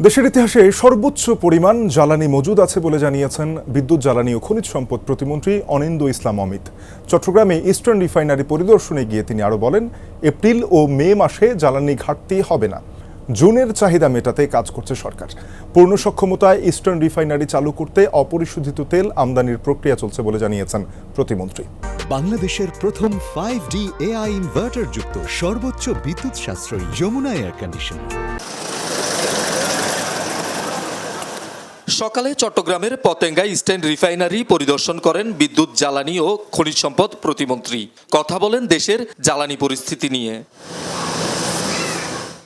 দেশের ইতিহাসে সর্বোচ্চ পরিমাণ জ্বালানি মজুদ আছে বলে জানিয়েছেন বিদ্যুৎ জ্বালানি ও খনিজ সম্পদ প্রতিমন্ত্রী অনিন্দ্য ইসলাম অমিত। চট্টগ্রামে ইস্টার্ন রিফাইনারি পরিদর্শনে গিয়ে তিনি আরও বলেন, এপ্রিল ও মে মাসে জ্বালানি ঘাটতি হবে না। জুনের চাহিদা মেটাতে কাজ করছে সরকার। পূর্ণ সক্ষমতায় ইস্টার্ন রিফাইনারি চালু করতে অপরিশোধিত তেল আমদানির প্রক্রিয়া চলছে বলে জানিয়েছেন প্রতিমন্ত্রী। বাংলাদেশের প্রথম 5D AI ইনভার্টার যুক্ত সর্বোচ্চ বিদ্যুৎ সাশ্রয়ী যমুনা এয়ার কন্ডিশনার। সকালে চট্টগ্রামের পতেঙ্গা ইস্টার্ন রিফাইনারি পরিদর্শন করেন বিদ্যুৎ জ্বালানি ও খনিজ সম্পদ প্রতিমন্ত্রী। কথা বলেন দেশের জ্বালানি পরিস্থিতি নিয়ে।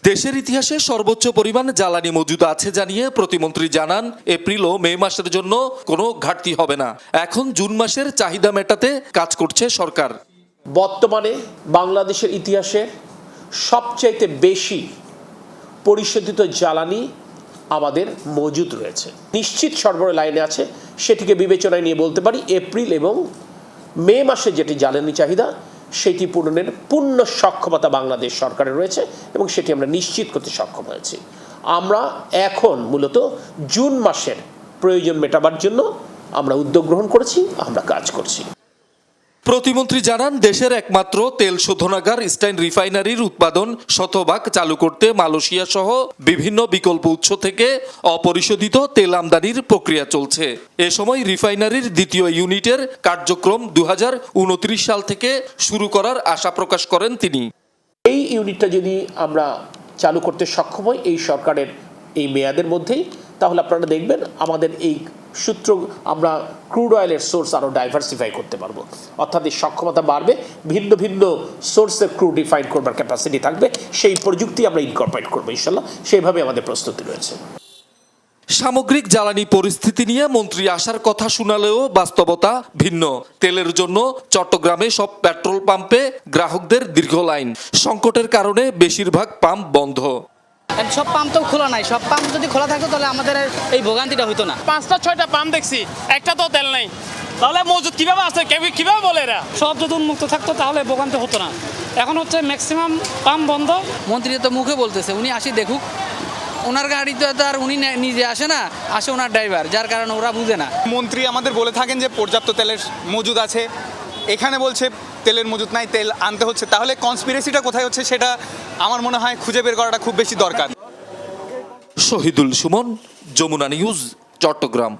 দেশের ইতিহাসে সর্বোচ্চ পরিমাণ জ্বালানি মজুদ আছে জানিয়ে প্রতিমন্ত্রী জানান, এপ্রিল ও মে মাসের জন্য কোনো ঘাটতি হবে না। এখন জুন মাসের চাহিদা মেটাতে কাজ করছে সরকার। বর্তমানে বাংলাদেশের ইতিহাসে সবচাইতে বেশি পরিশোধিত জ্বালানি আমাদের মজুদ রয়েছে, নিশ্চিত সরবরাহ লাইনে আছে। সেটিকে বিবেচনায় নিয়ে বলতে পারি এপ্রিল এবং মে মাসে যেটি জ্বালানি চাহিদা সেটি পূরণের পূর্ণ সক্ষমতা বাংলাদেশ সরকারের রয়েছে এবং সেটি আমরা নিশ্চিত করতে সক্ষম হয়েছি। আমরা এখন মূলত জুন মাসের প্রয়োজন মেটাবার জন্য আমরা উদ্যোগ গ্রহণ করেছি, আমরা কাজ করছি। প্রতিমন্ত্রী জানান, দেশের একমাত্র তেল শোধনাগার ইস্টার্ন রিফাইনারির উৎপাদন শতভাগ চালু করতে মালয়েশিয়া সহ বিভিন্ন বিকল্প উৎস থেকে অপরিশোধিত তেল আমদানির প্রক্রিয়া চলছে। এ সময় রিফাইনারির দ্বিতীয় ইউনিটের কার্যক্রম 2029 সাল থেকে শুরু করার আশা প্রকাশ করেন তিনি। এই ইউনিটটা যদি আমরা চালু করতে সক্ষম হই এই সরকারের এই মেয়াদের মধ্যেই, তাহলে আপনারা দেখবেন আমাদের এই সূত্র আমরা ক্রুড অয়েলের সোর্স আরও ডাইভার্সিফাই করতে পারবো, অর্থাৎ এই সক্ষমতা বাড়বে, ভিন্ন ভিন্ন সোর্সের ক্রুড রিফাইন করবার ক্যাপাসিটি থাকবে, সেই প্রযুক্তি আমরা ইনকর্পোরেট করবো ইনশাল্লাহ। সেইভাবে আমাদের প্রস্তুতি রয়েছে। সামগ্রিক জ্বালানি পরিস্থিতি নিয়ে মন্ত্রী আশার কথা শোনালেও বাস্তবতা ভিন্ন। তেলের জন্য চট্টগ্রামে সব পেট্রোল পাম্পে গ্রাহকদের দীর্ঘ লাইন। সংকটের কারণে বেশিরভাগ পাম্প বন্ধ। সব পাম্প তো খোলা নাই, সব পাম্প যদি খোলা থাকতো তাহলে আমাদের এই ভোগান্তিটা হতো না। 5টা-6টা পাম্প দেখছি, একটা তো তেল নেই, তাহলে মজুদ কিভাবে আছে, কিভাবে বলে এরা? সব যদি উন্মুক্ত থাকতো তাহলে ভোগান্তি হতো না। এখন হচ্ছে ম্যাক্সিমাম পাম্প বন্ধ। মন্ত্রী তো মুখে বলতেছে উনি আসি দেখুক, ওনার গাড়িতে তো আর উনি নিজে আসে না, আসে ওনার ড্রাইভার, যার কারণে ওরা বুঝে না। মন্ত্রী আমাদের বলে থাকেন যে পর্যাপ্ত তেলের মজুদ আছে, এখানে বলছে তেলের মজুদ নাই, তেল আনতে হচ্ছে। তাহলে কনস্পিরেসিটা কোথায় হচ্ছে সেটা আমার মনে হয় খুঁজে বের করাটা খুব বেশি দরকার। শহীদুল সুমন, যমুনা নিউজ, চট্টগ্রাম।